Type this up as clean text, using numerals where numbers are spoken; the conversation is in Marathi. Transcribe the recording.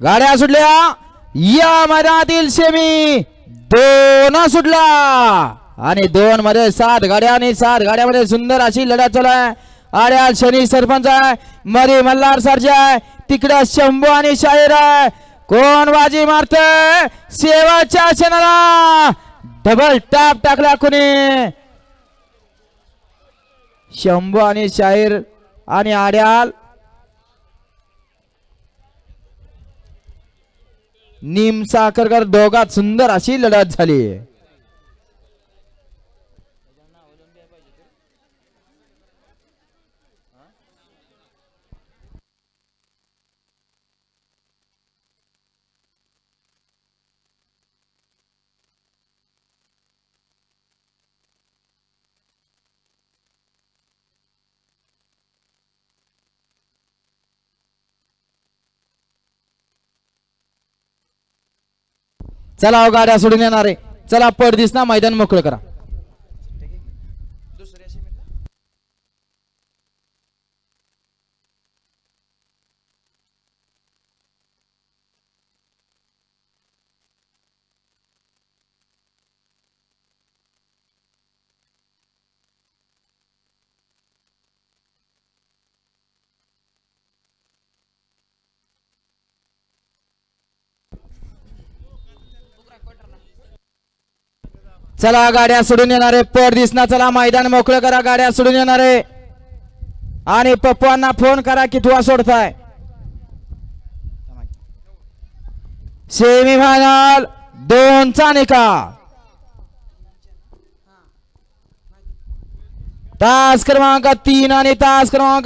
गाड्या सुटल्या या मैदानातील सेमी 2 सुटला आणि 2 मध्ये 7 गाड्या आणि 7 गाड्यामध्ये सुंदर अशी लढत चालू आहे. आड्याल शनी सरपंच आहे, मरी मल्हार सरजा आहे, तिकडे शंभू आणि शाहीर आहे. कोण बाजी मारतोय शेवटच्या क्षणाला डबल टॅप टाकला कोणी. शंभू आणि शाहीर आणि आड्याल नीम साखरकर दोघात सुंदर अशी लढत झाली. चला गाड्या सोडून येणारे, चला पड दिसना मैदान मोकळं करा. चला गाड्या सोडून येणारे पड दिसना, चला मैदान मोकळं करा. गाड्या सोडून येणारे आणि पप्पांना फोन करा की तुला सोडताय. सेमीफायनल 2चा निकाल. तास क्रमांक 3 आणि तास क्रमांक